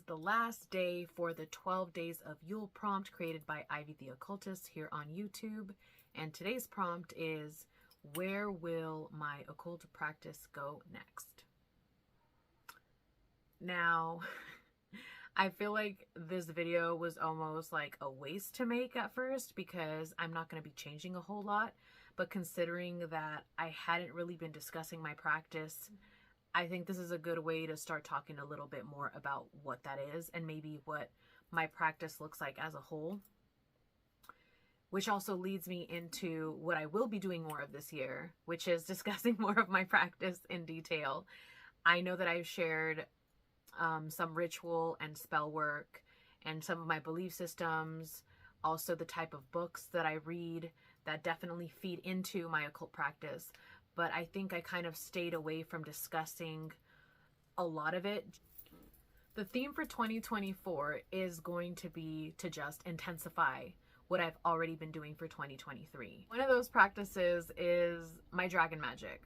the last day for the 12 Days of Yule prompt created by Ivy the Occultist here on YouTube. And today's prompt is, where will my occult practice go next? Now, I feel like this video was almost like a waste to make at first because I'm not going to be changing a whole lot. But considering that I hadn't really been discussing my practice, I think this is a good way to start talking a little bit more about what that is and maybe what my practice looks like as a whole. Which also leads me into what I will be doing more of this year, which is discussing more of my practice in detail. I know that I've shared some ritual and spell work and some of my belief systems, also the type of books that I read that definitely feed into my occult practice. But I think I kind of stayed away from discussing a lot of it. The theme for 2024 is going to be to just intensify what I've already been doing for 2023. One of those practices is my dragon magic.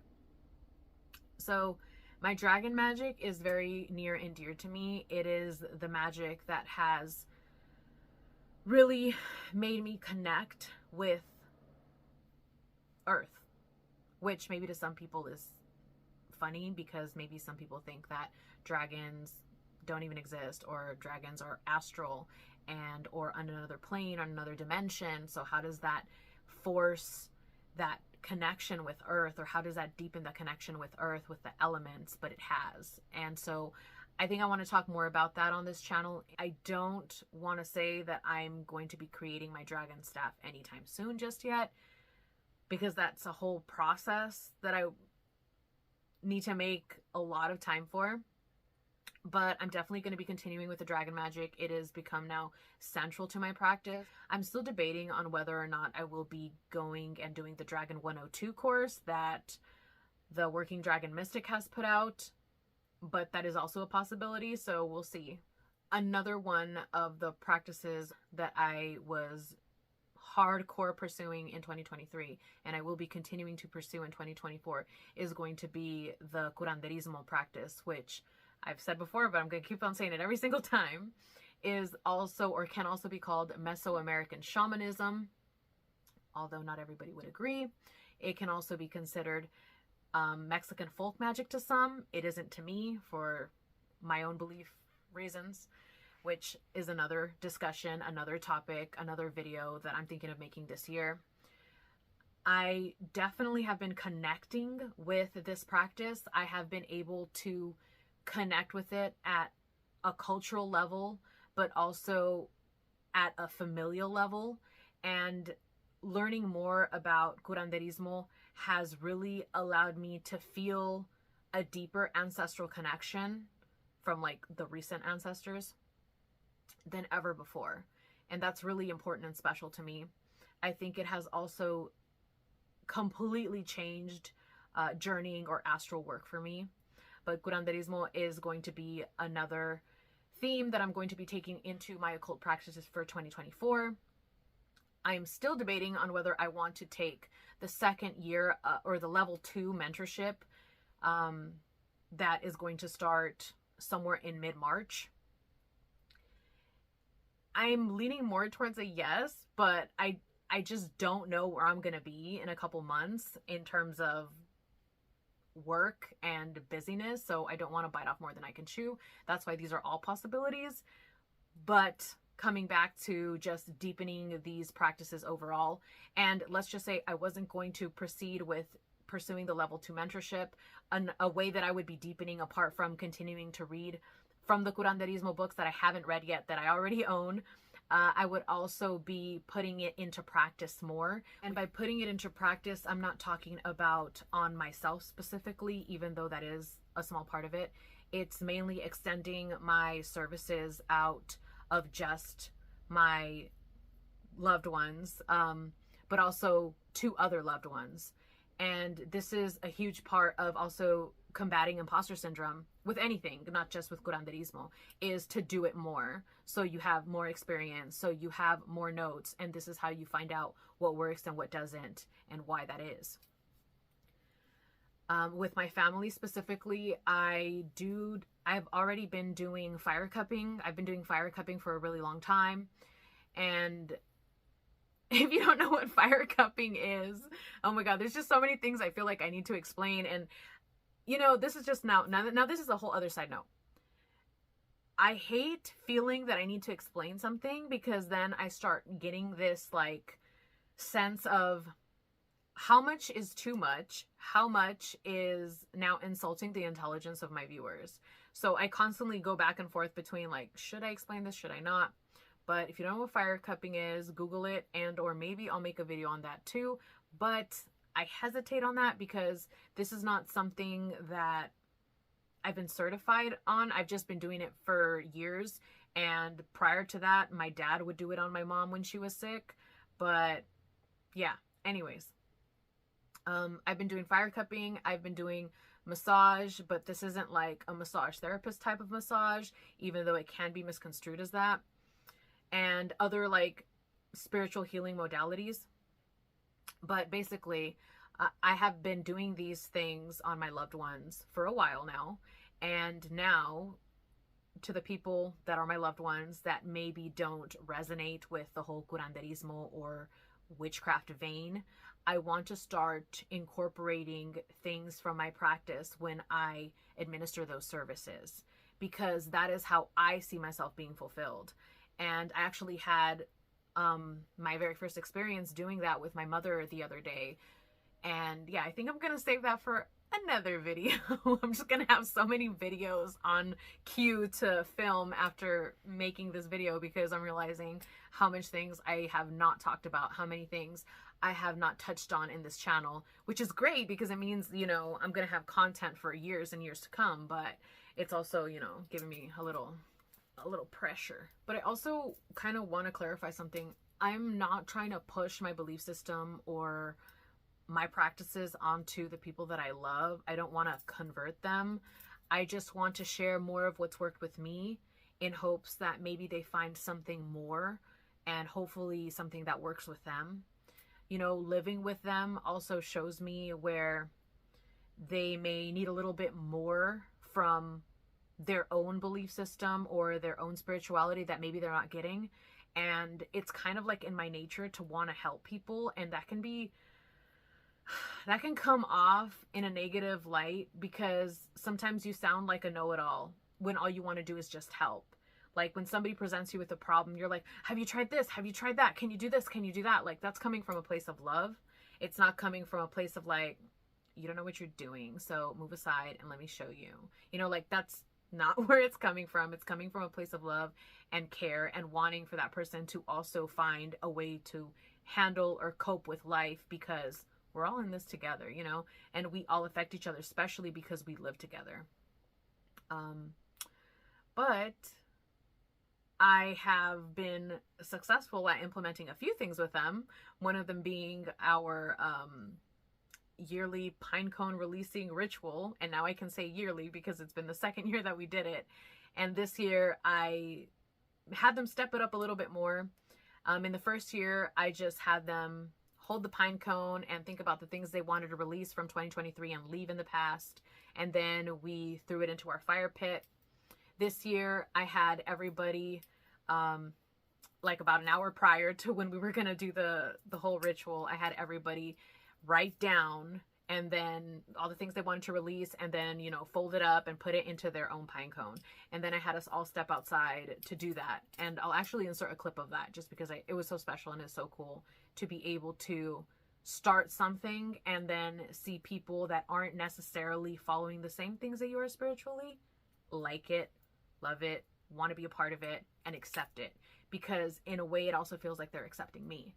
So my dragon magic is very near and dear to me. It is the magic that has really made me connect with Earth, which maybe to some people is funny because maybe some people think that dragons don't even exist or dragons are astral and or on another plane, on another dimension. So how does that force that connection with Earth, or how does that deepen the connection with Earth, with the elements? But it has. And so I think I want to talk more about that on this channel. I don't want to say that I'm going to be creating my dragon staff anytime soon just yet, because that's a whole process that I need to make a lot of time for. But I'm definitely going to be continuing with the dragon magic. It has become now central to my practice. I'm still debating on whether or not I will be going and doing the Dragon 102 course that the Working Dragon Mystic has put out, but that is also a possibility, so we'll see. Another one of the practices that I was hardcore pursuing in 2023, and I will be continuing to pursue in 2024, is going to be the curanderismo practice, which I've said before, but I'm going to keep on saying it every single time, is also, or can also be called, Mesoamerican shamanism, although not everybody would agree. It can also be considered Mexican folk magic to some. It isn't to me for my own belief reasons, which is another discussion, another topic, another video that I'm thinking of making this year. I definitely have been connecting with this practice. I have been able to connect with it at a cultural level, but also at a familial level. And learning more about curanderismo has really allowed me to feel a deeper ancestral connection from like the recent ancestors than ever before. And that's really important and special to me. I think it has also completely changed journeying or astral work for me. But curanderismo is going to be another theme that I'm going to be taking into my occult practices for 2024. I'm still debating on whether I want to take the second year or the level 2 mentorship that is going to start somewhere in mid-March. I'm leaning more towards a yes, but I just don't know where I'm going to be in a couple months in terms of work and busyness, so I don't want to bite off more than I can chew. That's why these are all possibilities. But coming back to just deepening these practices overall, and let's just say I wasn't going to proceed with pursuing the level 2 mentorship, a way that I would be deepening apart from continuing to read from the curanderismo books that I haven't read yet that I already own. I would also be putting it into practice more. And by putting it into practice, I'm not talking about on myself specifically, even though that is a small part of it. It's mainly extending my services out of just my loved ones, but also to other loved ones. And this is a huge part of also combating imposter syndrome with anything, not just with curanderismo, is to do it more. So you have more experience, so you have more notes, and this is how you find out what works and what doesn't, and why that is. With my family specifically, I've already been doing fire cupping. I've been doing fire cupping for a really long time. And if you don't know what fire cupping is, oh my God, there's just so many things I feel like I need to explain. And, you know, this is just now this is a whole other side note. I hate feeling that I need to explain something, because then I start getting this like sense of how much is too much, how much is now insulting the intelligence of my viewers. So I constantly go back and forth between like, should I explain this, should I not? But if you don't know what fire cupping is, Google it, and or maybe I'll make a video on that too. But I hesitate on that because this is not something that I've been certified on. I've just been doing it for years. And prior to that, my dad would do it on my mom when she was sick. But yeah, anyways. I've been doing fire cupping. I've been doing massage, but this isn't like a massage therapist type of massage, even though it can be misconstrued as that. And other like spiritual healing modalities. But basically, I have been doing these things on my loved ones for a while now. And now, to the people that are my loved ones that maybe don't resonate with the whole curanderismo or witchcraft vein, I want to start incorporating things from my practice when I administer those services, because that is how I see myself being fulfilled. And I actually had my very first experience doing that with my mother the other day. And yeah, I think I'm going to save that for another video. I'm just going to have so many videos on cue to film after making this video, because I'm realizing how much things I have not talked about, how many things I have not touched on in this channel, which is great because it means, you know, I'm going to have content for years and years to come, but it's also, you know, giving me a little pressure. But I also kind of want to clarify something. I'm not trying to push my belief system or my practices onto the people that I love. I don't want to convert them. I just want to share more of what's worked with me in hopes that maybe they find something more, and hopefully something that works with them. You know, living with them also shows me where they may need a little bit more from their own belief system or their own spirituality that maybe they're not getting. And it's kind of like in my nature to want to help people, and that can come off in a negative light, because sometimes you sound like a know-it-all when all you want to do is just help. Like when somebody presents you with a problem, you're like, have you tried this? Have you tried that? Can you do this? Can you do that? Like, that's coming from a place of love. It's not coming from a place of like, you don't know what you're doing, so move aside and let me show you. You know, like that's not where it's coming from. It's coming from a place of love and care and wanting for that person to also find a way to handle or cope with life, because we're all in this together, you know, and we all affect each other, especially because we live together. But I have been successful at implementing a few things with them. One of them being our yearly pine cone releasing ritual. And now I can say yearly because it's been the second year that we did it. And this year I had them step it up a little bit more. In the first year, I just had them hold the pine cone and think about the things they wanted to release from 2023 and leave in the past. And then we threw it into our fire pit. This year, I had everybody, like about an hour prior to when we were going to do the whole ritual, I had everybody write down and then all the things they wanted to release, and then, you know, fold it up and put it into their own pine cone. And then I had us all step outside to do that. And I'll actually insert a clip of that just because it was so special and it's so cool to be able to start something and then see people that aren't necessarily following the same things that you are spiritually like it, love it, want to be a part of it, and accept it. Because in a way, it also feels like they're accepting me.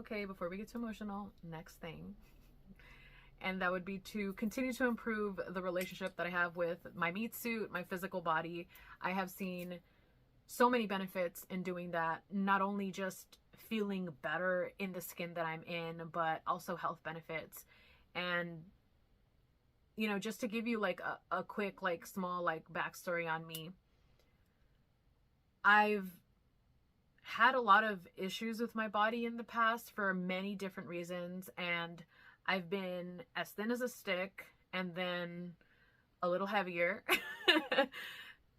okay, before we get too emotional, next thing. And that would be to continue to improve the relationship that I have with my meat suit, my physical body. I have seen so many benefits in doing that, not only just feeling better in the skin that I'm in, but also health benefits. And, you know, just to give you like a quick, like small, like backstory on me, I've had a lot of issues with my body in the past for many different reasons, and I've been as thin as a stick and then a little heavier.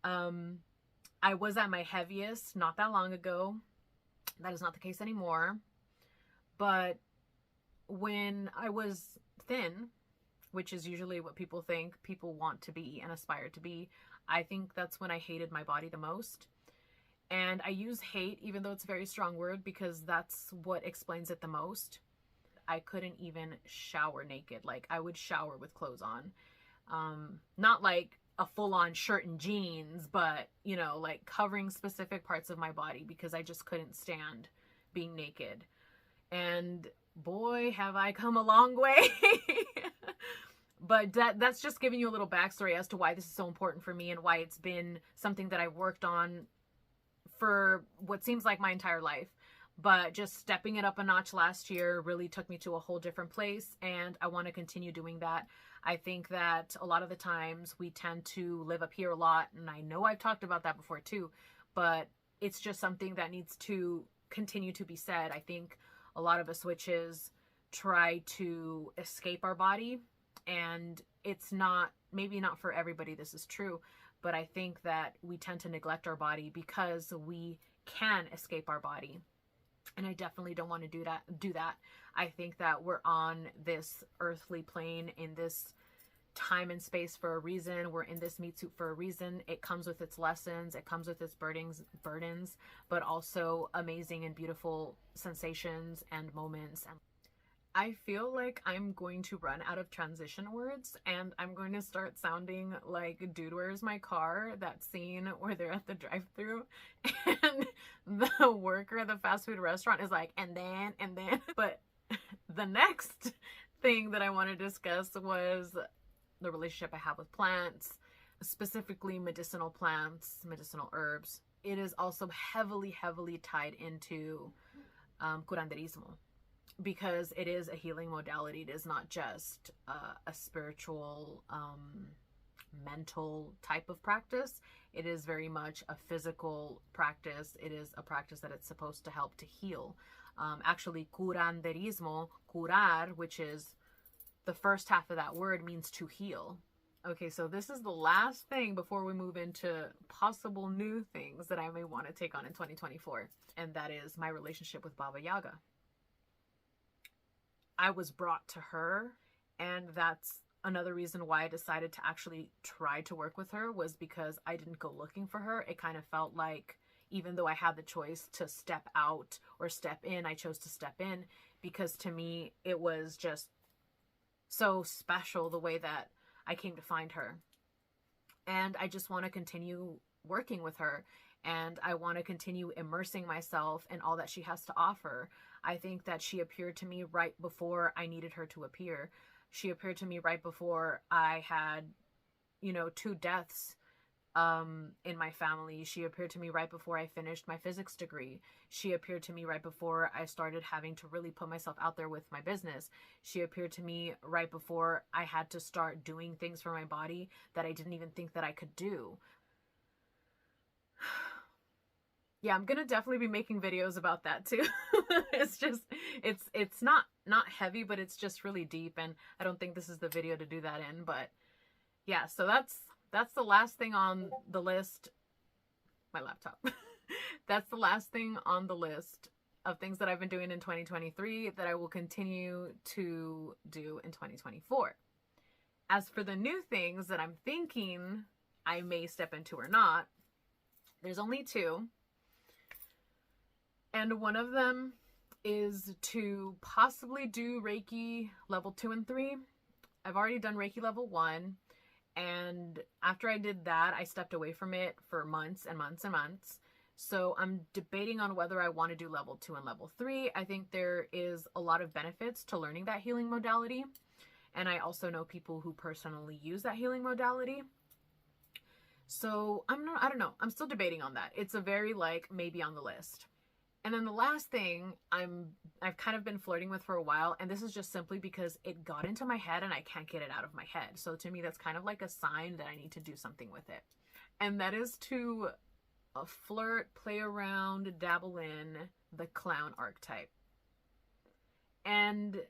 I was at my heaviest not that long ago. That is not the case anymore. But when I was thin, which is usually what people think people want to be and aspire to be, I think that's when I hated my body the most. And I use hate, even though it's a very strong word, because that's what explains it the most. I couldn't even shower naked. Like, I would shower with clothes on. Not like a full-on shirt and jeans, but, you know, like covering specific parts of my body, because I just couldn't stand being naked. And boy, have I come a long way. But that's just giving you a little backstory as to why this is so important for me and why it's been something that I've worked on for what seems like my entire life. But just stepping it up a notch last year really took me to a whole different place, and I want to continue doing that. I think that a lot of the times we tend to live up here a lot, and I know I've talked about that before too, but it's just something that needs to continue to be said. I think a lot of us witches try to escape our body, and it's not, maybe not for everybody this is true, but I think that we tend to neglect our body because we can escape our body. And I definitely don't want to do that. I think that we're on this earthly plane in this time and space for a reason. We're in this meat suit for a reason. It comes with its lessons. It comes with its burdens, but also amazing and beautiful sensations and moments. And I feel like I'm going to run out of transition words, and I'm going to start sounding like Dude, Where's My Car? That scene where they're at the drive-thru and the worker at the fast food restaurant is like, and then. But the next thing that I want to discuss was the relationship I have with plants, specifically medicinal plants, medicinal herbs. It is also heavily tied into curanderismo, because it is a healing modality. It is not just a spiritual, mental type of practice. It is very much a physical practice. It is a practice that it's supposed to help to heal. Actually, curanderismo, curar, which is the first half of that word, means to heal. Okay, so this is the last thing before we move into possible new things that I may want to take on in 2024. And that is my relationship with Baba Yaga. I was brought to her, and that's another reason why I decided to actually try to work with her, was because I didn't go looking for her. It kind of felt like, even though I had the choice to step out or step in, I chose to step in, because to me, it was just so special the way that I came to find her. And I just want to continue working with her, and I want to continue immersing myself in all that she has to offer. I think that she appeared to me right before I needed her to appear. She appeared to me right before I had, 2 deaths in my family. She appeared to me right before I finished my physics degree. She appeared to me right before I started having to really put myself out there with my business. She appeared to me right before I had to start doing things for my body that I didn't even think that I could do. Yeah, I'm gonna definitely be making videos about that too. It's just, it's not heavy, but it's just really deep, and I don't think this is the video to do that in. But yeah, so that's the last thing on the list. My laptop. That's the last thing on the list of things that I've been doing in 2023 that I will continue to do in 2024. As for the new things that I'm thinking I may step into or not, there's only 2. And one of them is to possibly do Reiki level 2 and 3. I've already done Reiki level 1. And after I did that, I stepped away from it for months and months and months, So I'm debating on whether I want to do level 2 and level 3. I think there is a lot of benefits to learning that healing modality. And I also know people who personally use that healing modality. So I don't know. I'm still debating on that. It's a very like maybe on the list. And then the last thing I've kind of been flirting with for a while, and this is just simply because it got into my head and I can't get it out of my head. So to me, that's kind of like a sign that I need to do something with it. And that is to flirt, play around, dabble in the clown archetype. And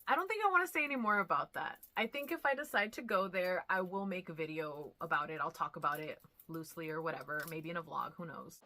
I don't think I want to say any more about that. I think if I decide to go there, I will make a video about it. I'll talk about it loosely or whatever, maybe in a vlog, who knows.